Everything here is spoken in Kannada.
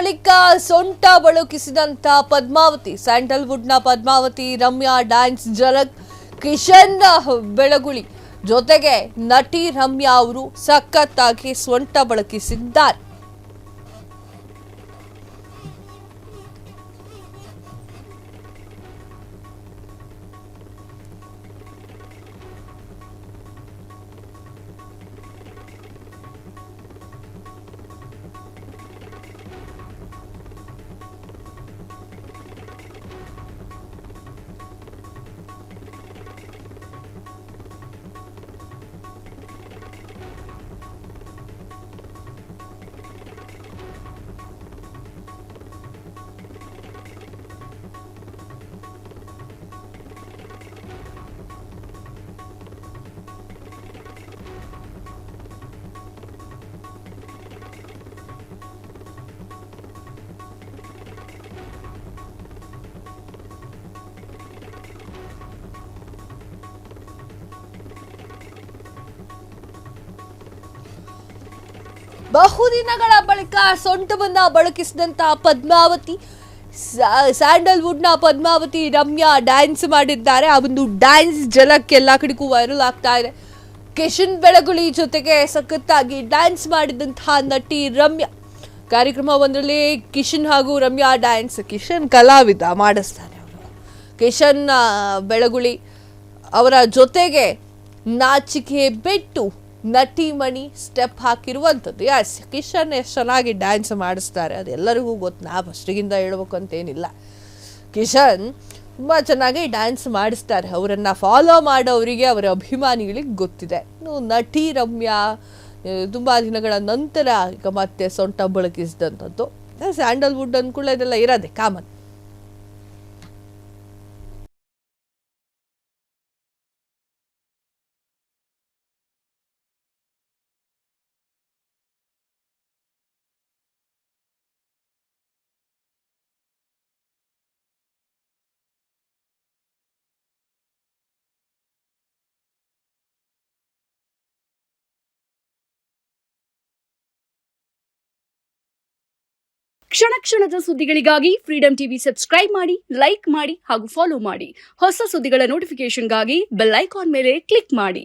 ಬಳಿಕ ಸೊಂಟ ಬಳುಕಿಸಿದಂತ ಪದ್ಮಾವತಿ, ಸ್ಯಾಂಡಲ್ವುಡ್ನ ಪದ್ಮಾವತಿ ರಮ್ಯಾ ಡ್ಯಾನ್ಸ್ ಝಲಕ್, ಕಿಶನ್ ಬೆಳಗುಳಿ ಜೊತೆಗೆ ನಟಿ ರಮ್ಯಾ ಅವರು ಸಖತ್ತಾಗಿ ಸೊಂಟ ಬಳುಕಿಸಿದ್ದಾರೆ. ಬಹುದಿನಗಳ ಬಳಿಕ ಸೊಂಟವನ್ನ ಬಳುಕಿಸಿದಂತ ಪದ್ಮಾವತಿ, ಸ್ಯಾಂಡಲ್ವುಡ್ನ ಪದ್ಮಾವತಿ ರಮ್ಯಾ ಡ್ಯಾನ್ಸ್ ಮಾಡಿದ್ದಾರೆ. ಆ ಒಂದು ಡ್ಯಾನ್ಸ್ ಝಲಕ್ ಎಲ್ಲ ಕಡೆಗೂ ವೈರಲ್ ಆಗ್ತಾ ಇದೆ. ಕಿಶನ್ ಬೆಳಗುಳಿ ಜೊತೆಗೆ ಸಖತ್ತಾಗಿ ಡ್ಯಾನ್ಸ್ ಮಾಡಿದಂತಹ ನಟಿ ರಮ್ಯಾ. ಕಾರ್ಯಕ್ರಮ ಒಂದರಲ್ಲಿ ಕಿಶನ್ ಹಾಗೂ ರಮ್ಯಾ ಡ್ಯಾನ್ಸ್, ಕಿಶನ್ ಕಲಾವಿದ ಮಾಡಿಸ್ತಾರೆ ಅವರು. ಕಿಶನ್ ಬೆಳಗುಳಿ ಅವರ ಜೊತೆಗೆ ನಾಚಿಕೆ ಬಿಟ್ಟು ನಟಿ ಮಣಿ ಸ್ಟೆಪ್ ಹಾಕಿರುವಂಥದ್ದು. ಕಿಶನ್ ಎಷ್ಟು ಚೆನ್ನಾಗಿ ಡ್ಯಾನ್ಸ್ ಮಾಡಿಸ್ತಾರೆ ಅದೆಲ್ಲರಿಗೂ ಗೊತ್ತು. ನಾ ಫಸ್ಟಿಗಿಂದ ಹೇಳ್ಬೇಕು ಅಂತೇನಿಲ್ಲ. ಕಿಶನ್ ತುಂಬ ಚೆನ್ನಾಗಿ ಡ್ಯಾನ್ಸ್ ಮಾಡಿಸ್ತಾರೆ. ಅವರನ್ನು ಫಾಲೋ ಮಾಡೋರಿಗೆ, ಅವರ ಅಭಿಮಾನಿಗಳಿಗೆ ಗೊತ್ತಿದೆ. ನಟಿ ರಮ್ಯಾ ತುಂಬ ದಿನಗಳ ನಂತರ ಈಗ ಮತ್ತೆ ಸೊಂಟ ಬಳುಕಿಸಿದಂಥದ್ದು. ಸ್ಯಾಂಡಲ್ವುಡ್ ಅಂದ್ಕೊಳ್ಳೋ ಇದೆಲ್ಲ ಇರೋದೆ ಕಾಮನ್. ಕ್ಷಣ ಕ್ಷಣದ ಸುದ್ದಿಗಳಿಗಾಗಿ ಫ್ರೀಡಂ ಟಿವಿ ಸಬ್ಸ್ಕ್ರೈಬ್ ಮಾಡಿ, ಲೈಕ್ ಮಾಡಿ ಹಾಗೂ ಫಾಲೋ ಮಾಡಿ. ಹೊಸ ಸುದ್ದಿಗಳ ನೋಟಿಫಿಕೇಶನ್ಗಾಗಿ ಬೆಲ್ ಐಕಾನ್ ಮೇಲೆ ಕ್ಲಿಕ್ ಮಾಡಿ.